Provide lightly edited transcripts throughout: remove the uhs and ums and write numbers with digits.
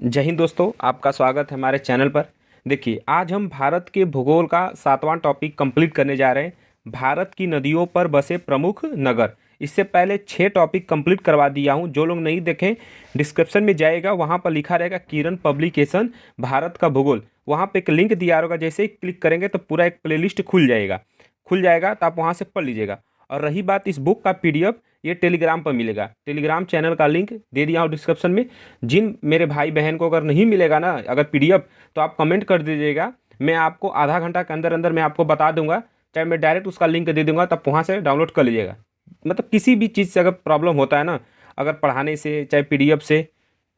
जय हिंद दोस्तों, आपका स्वागत है हमारे चैनल पर। देखिए, आज हम भारत के भूगोल का 7वां टॉपिक कंप्लीट करने जा रहे हैं। भारत की नदियों पर बसे प्रमुख नगर। इससे पहले 6 टॉपिक कंप्लीट करवा दिया हूं। जो लोग नहीं देखें, डिस्क्रिप्शन में जाएगा, वहां पर लिखा रहेगा किरण पब्लिकेशन भारत का भूगोल। वहां पे एक लिंक दिया होगा, जैसे ही क्लिक करेंगे तो पूरा एक प्लेलिस्ट खुल जाएगा तो आप वहाँ से पढ़ लीजिएगा। और रही बात इस बुक का पीडीएफ, ये टेलीग्राम पर मिलेगा। टेलीग्राम चैनल का लिंक दे दिया हूँ डिस्क्रिप्शन में। जिन मेरे भाई बहन को अगर नहीं मिलेगा ना, अगर पीडीएफ, तो आप कमेंट कर दीजिएगा। मैं आपको आधा घंटा के अंदर अंदर मैं आपको बता दूंगा, चाहे मैं डायरेक्ट उसका लिंक दे दूंगा, तब वहाँ से डाउनलोड कर लीजिएगा। मतलब किसी भी चीज़ से अगर प्रॉब्लम होता है ना, अगर पढ़ाने से चाहे पीडीएफ से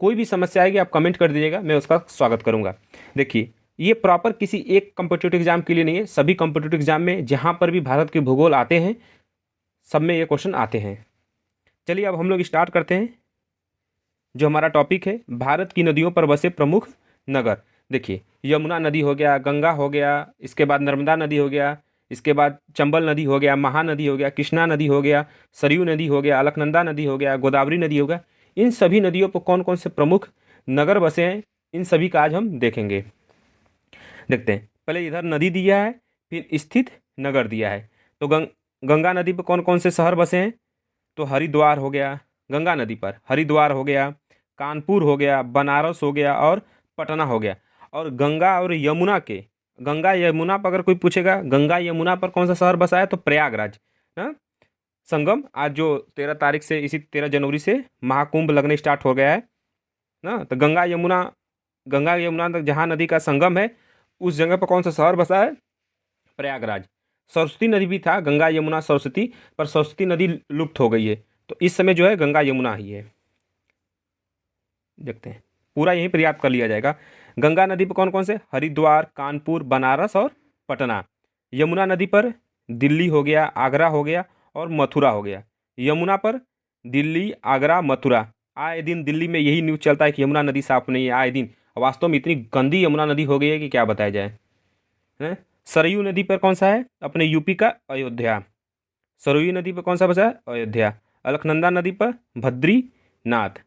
कोई भी समस्या आएगी, आप कमेंट कर दीजिएगा, मैं उसका स्वागत करूँगा। देखिए, ये प्रॉपर किसी एक कम्पिटिटिव एग्जाम के लिए नहीं है। सभी कम्पिटिटिव एग्जाम में जहाँ पर भी भारत के भूगोल आते हैं, सब में ये क्वेश्चन आते हैं। चलिए अब हम लोग स्टार्ट करते हैं। जो हमारा टॉपिक है, भारत की नदियों पर बसे प्रमुख नगर। देखिए, यमुना नदी हो गया, गंगा हो गया, इसके बाद नर्मदा नदी हो गया, इसके बाद चंबल नदी हो गया, महानदी हो गया, कृष्णा नदी हो गया, सरयू नदी हो गया, अलकनंदा नदी हो गया, गोदावरी नदी हो गया। इन सभी नदियों पर कौन कौन से प्रमुख नगर बसे हैं, इन सभी का आज हम देखेंगे। देखते हैं। पहले इधर नदी दिया है, फिर स्थित नगर दिया है। तो गंगा नदी पर कौन कौन से शहर बसे हैं, तो हरिद्वार हो गया, गंगा नदी पर हरिद्वार हो गया, कानपुर हो गया, बनारस हो गया और पटना हो गया। और गंगा यमुना पर अगर कोई पूछेगा गंगा यमुना पर कौन सा शहर बसा है, तो प्रयागराज। हाँ, संगम आज जो 13 तारीख से, इसी 13 जनवरी से महाकुंभ लगने स्टार्ट हो गया है ना। तो गंगा यमुना तक जहाँ नदी का संगम है, उस जगह पर कौन सा शहर बसा है, प्रयागराज। सरस्वती नदी भी था, गंगा यमुना सरस्वती, पर सरस्वती नदी लुप्त हो गई है। तो इस समय जो है गंगा यमुना ही है। देखते हैं, पूरा यहीं पर याद कर लिया जाएगा। गंगा नदी पर कौन कौन से, हरिद्वार, कानपुर, बनारस और पटना। यमुना नदी पर दिल्ली हो गया, आगरा हो गया और मथुरा हो गया। यमुना पर दिल्ली, आगरा, मथुरा। आए दिन दिल्ली में यही न्यूज़ चलता है कि यमुना नदी साफ नहीं है, आए दिन। वास्तव में इतनी गंदी यमुना नदी हो गई है कि क्या बताया जाए। हैं? सरयू नदी पर कौन सा है, अपने यूपी का अयोध्या। सरयू नदी पर कौन सा बसा है, अयोध्या। अलकनंदा नदी पर भद्रीनाथ,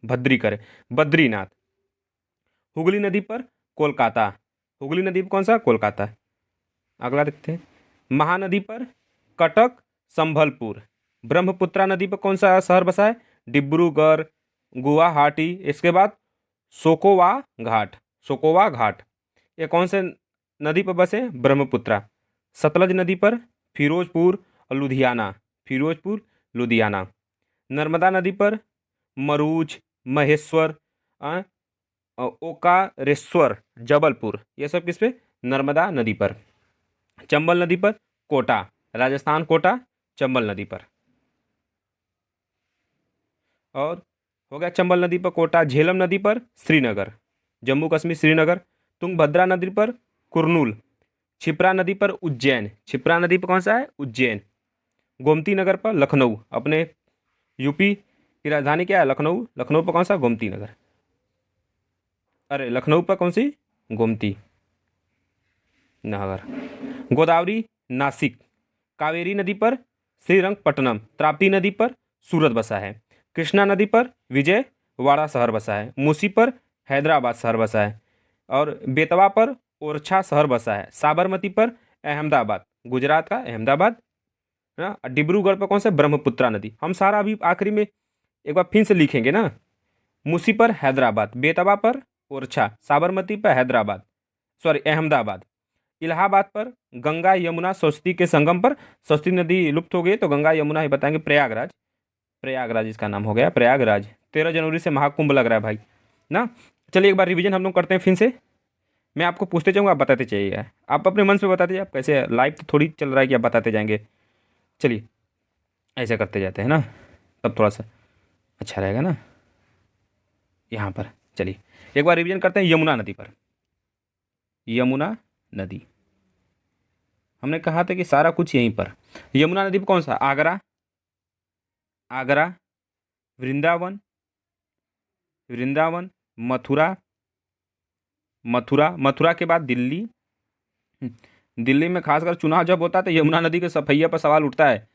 भद्री करे बद्रीनाथ। हुगली नदी पर कोलकाता, हुगली नदी पर कौन सा, कोलकाता। अगला देखते हैं। महानदी पर कटक, संभलपुर। ब्रह्मपुत्रा नदी पर कौन सा शहर बसा है, डिब्रूगढ़, गुवाहाटी। इसके बाद सोकोवा घाट, सोकोवा घाट। ये कौन से नदी पर बसे, ब्रह्मपुत्रा। सतलज नदी पर फिरोजपुर और लुधियाना, फिरोजपुर लुधियाना। नर्मदा नदी पर मरूज, महेश्वर, ओकारेश्वर, जबलपुर। ये सब किस पे, नर्मदा नदी पर। चंबल नदी पर कोटा, राजस्थान, कोटा चंबल नदी पर। और हो गया चंबल नदी पर कोटा। झेलम नदी पर श्रीनगर, जम्मू कश्मीर श्रीनगर। तुंगभद्रा नदी पर कुर्नूल। क्षिप्रा नदी पर उज्जैन, क्षिप्रा नदी पर कौन सा है, उज्जैन। गोमती नगर पर लखनऊ, अपने यूपी की राजधानी क्या है, लखनऊ। लखनऊ पर कौन सा, गोमती नगर। अरे लखनऊ पर कौन सी, गोमती नगर। गोदावरी, नासिक। कावेरी नदी पर श्रीरंगपट्टनम। ताप्ती नदी पर सूरत बसा है। कृष्णा नदी पर विजयवाड़ा शहर बसा है। मूसी पर हैदराबाद शहर बसा है। और बेतवा पर ओरछा शहर बसा है। साबरमती पर अहमदाबाद, गुजरात का अहमदाबाद ना। डिब्रूगढ़ पर कौन सा, ब्रह्मपुत्रा नदी। हम सारा अभी आखिरी में एक बार फिर से लिखेंगे ना। मूसी पर हैदराबाद, बेतवा पर ओरछा, साबरमती पर हैदराबाद, सॉरी अहमदाबाद। इलाहाबाद पर गंगा यमुना सरस्वती के संगम पर, सरस्वती नदी लुप्त हो गई तो गंगा यमुना ही बताएंगे, प्रयागराज। प्रयागराज इसका नाम हो गया, प्रयागराज। 13 जनवरी से महाकुंभ लग रहा है भाई ना। चलिए एक बार रिवीजन हम लोग करते हैं फिर से। मैं आपको पूछते जाऊँगा, आप बताते चाहिए। आप अपने मन से बताते जाइए। आप कैसे, लाइव तो थोड़ी चल रहा है कि आप बताते जाएंगे। चलिए ऐसे करते जाते हैं ना, तब थोड़ा सा अच्छा रहेगा ना। यहाँ पर चलिए एक बार रिवीजन करते हैं। यमुना नदी पर, यमुना नदी हमने कहा था कि सारा कुछ यहीं पर। यमुना नदी पर कौन सा, आगरा, आगरा, वृंदावन, वृंदावन, मथुरा, मथुरा, मथुरा के बाद दिल्ली। दिल्ली में खासकर चुनाव जब होता है तो यमुना नदी के सफैया पर सवाल उठता है।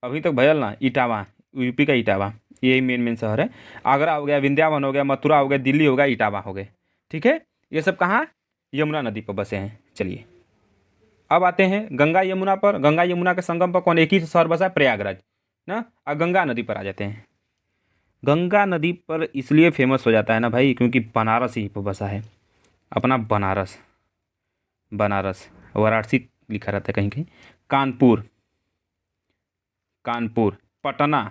अभी तक भयल ना, इटावा, यूपी का इटावा। यही मेन मेन शहर है। आगरा हो गया, विंध्यावन हो गया, मथुरा हो गया, दिल्ली हो गया, इटावा हो गए। ठीक है, ये सब कहाँ, यमुना नदी पर बसे हैं। चलिए अब आते हैं गंगा यमुना पर। गंगा यमुना के संगम पर कौन, एक ही शहर बसा है, प्रयागराज ना। अब गंगा नदी पर आ जाते हैं। गंगा नदी पर इसलिए फेमस हो जाता है ना भाई, क्योंकि बनारस यहीं पर बसा है, अपना बनारस। बनारस, वाराणसी लिखा रहता है कहीं कहीं। कानपुर, कानपुर, पटना।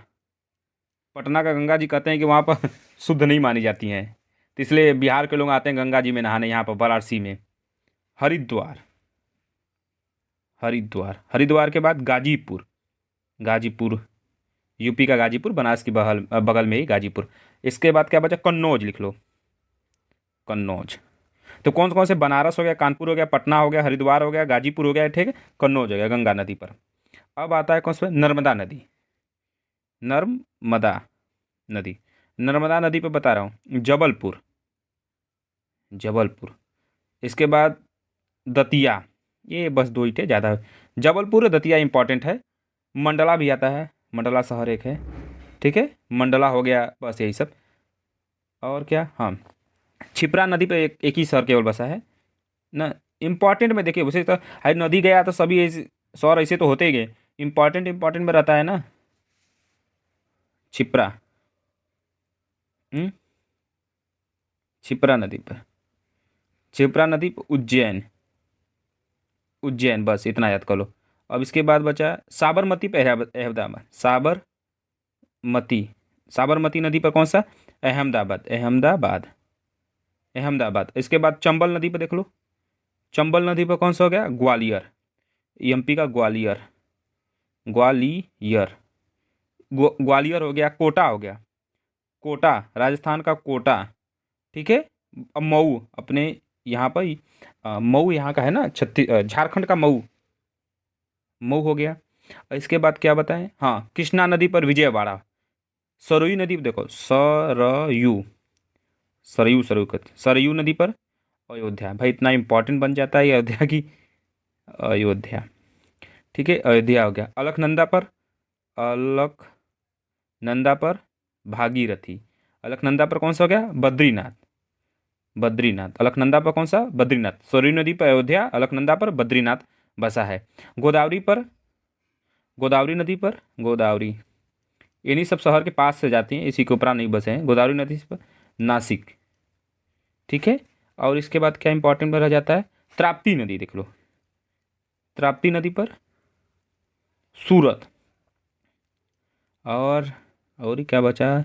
पटना का गंगा जी कहते हैं कि वहाँ पर शुद्ध नहीं मानी जाती हैं, तो इसलिए बिहार के लोग आते हैं गंगा जी में नहाने यहाँ पर वाराणसी में। हरिद्वार, हरिद्वार, हरिद्वार के बाद गाजीपुर। गाजीपुर, यूपी का गाजीपुर, बनारस की बगल बगल में ही गाजीपुर। इसके बाद क्या बचा, कन्नौज लिख लो, कन्नौज। तो कौन कौन से, बनारस हो गया, कानपुर हो गया, पटना हो गया, हरिद्वार हो गया, गाजीपुर हो गया, ठीक है, कन्नौज हो गया गंगा नदी पर। अब आता है कौन सा, नर्मदा नदी। नर्मदा नदी, नर्मदा नदी पे बता रहा हूँ, जबलपुर, जबलपुर। इसके बाद दतिया, ये बस दो ही थे, ज़्यादा। जबलपुर और दतिया इंपॉर्टेंट है। मंडला भी आता है, मंडला शहर एक है, ठीक है, मंडला हो गया, बस यही सब। और क्या, हाँ, छिपरा नदी पे एक ही शहर केवल बसा है ना। इंपॉर्टेंट में देखिए, वैसे तो हर नदी गया तो सभी शहर ऐसे तो होते ही गए, इंपॉर्टेंट इंपॉर्टेंट में रहता है ना छिपरा। छिपरा नदी पर, छिपरा नदी पर उज्जैन, उज्जैन, बस इतना याद कर लो। अब इसके बाद बचा साबरमती पे अहमदाबाद, साबरमती, साबरमती नदी पर कौन सा, अहमदाबाद, अहमदाबाद, अहमदाबाद। इसके बाद चंबल नदी पर देख लो, चंबल नदी पर कौन सा हो गया, ग्वालियर, एमपी का ग्वालियर, ग्वालियर, ग्वालियर हो गया। कोटा हो गया, कोटा, राजस्थान का कोटा, ठीक है। अब मऊ, अपने यहाँ पर मऊ यहाँ का है ना, झारखंड का मऊ, मऊ हो गया। और इसके बाद क्या बताएं, हाँ, कृष्णा नदी पर विजयवाड़ा। सरयू नदी पर देखो, सरयू, सरयू, सरयू नदी पर अयोध्या। भाई इतना इंपॉर्टेंट बन जाता है ये अयोध्या की, अयोध्या, ठीक है, अयोध्या हो गया। अलकनंदा पर, अलकनंदा पर भागीरथी। अलकनंदा पर कौन सा हो गया, बद्रीनाथ, बद्रीनाथ। अलकनंदा पर कौन सा, बद्रीनाथ। सरयू नदी पर अयोध्या, अलकनंदा पर बद्रीनाथ बसा है। गोदावरी पर, गोदावरी नदी पर, गोदावरी, इन्हीं सब शहर के पास से जाती हैं, इसी के ऊपर नहीं बसे हैं। गोदावरी नदी पर नासिक, ठीक है। और इसके बाद क्या इंपॉर्टेंट रह जाता है, ताप्ती नदी देख लो, ताप्ती नदी पर सूरत। और ही क्या बचा,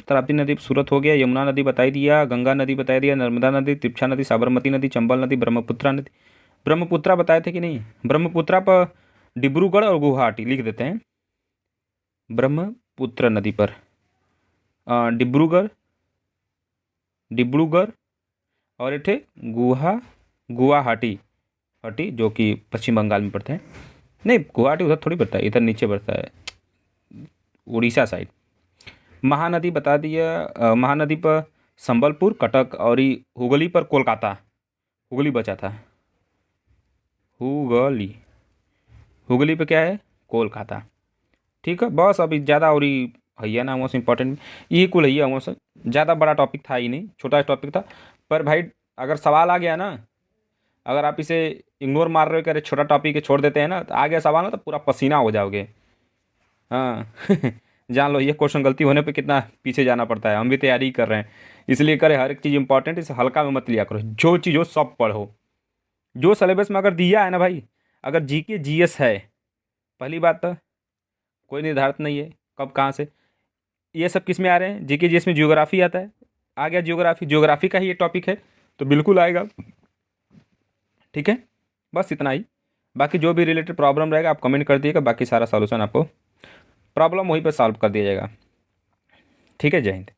ताप्ती नदी पर सूरत हो गया, यमुना नदी बताई दिया, गंगा नदी बताई दिया, नर्मदा नदी, तिप्छा नदी, साबरमती नदी, चंबल नदी, ब्रह्मपुत्रा नदी। ब्रह्मपुत्रा बताए थे कि नहीं, ब्रह्मपुत्रा पर डिब्रूगढ़ और गुवाहाटी लिख देते हैं। ब्रह्मपुत्र नदी पर डिब्रूगढ़, डिब्रूगढ़, और एक थे गुवाहाटी, हटी, जो कि पश्चिम बंगाल में पड़ते हैं। नहीं, गुवाहाटी उधर थोड़ी पड़ता है, इधर नीचे पड़ता है, उड़ीसा साइड। महानदी बता दिया, महानदी पर संबलपुर, कटक, और ही हुगली पर कोलकाता, हुगली बचा था, हुगली, हुगली पे क्या है, कोलकाता, ठीक है। बस अभी ज़्यादा और ही हैया ना हमसे इंपॉर्टेंट, यही कुल हैया हमसे, ज़्यादा बड़ा टॉपिक था ही नहीं, छोटा टॉपिक था। पर भाई अगर सवाल आ गया ना, अगर आप इसे इग्नोर मार रहे हो कि अरे छोटा टॉपिक है छोड़ देते हैं ना, तो आ गया सवाल ना तो पूरा पसीना हो जाओगे। हाँ जान लो ये क्वेश्चन गलती होने पे कितना पीछे जाना पड़ता है, हम भी तैयारी ही कर रहे हैं, इसलिए करें हर एक चीज़ इंपॉर्टेंट, इसे हल्का में मत लिया करो, जो चीज़ हो सब पढ़ो, जो सिलेबस में अगर दिया है ना भाई। अगर जीके जीएस है, पहली बात तो कोई निर्धारित नहीं है कब कहाँ से, ये सब किस में आ रहे हैं, जीके जीएस में जियोग्राफी आता है, आ गया जियोग्राफी, जियोग्राफी का ही ये टॉपिक है, तो बिल्कुल आएगा, ठीक है। बस इतना ही, बाकी जो भी रिलेटेड प्रॉब्लम रहेगा आप कमेंट कर दिएगा, बाकी सारा सॉल्यूशन आपको प्रॉब्लम वहीं पर सॉल्व कर दिया जाएगा, ठीक है। जय हिंद।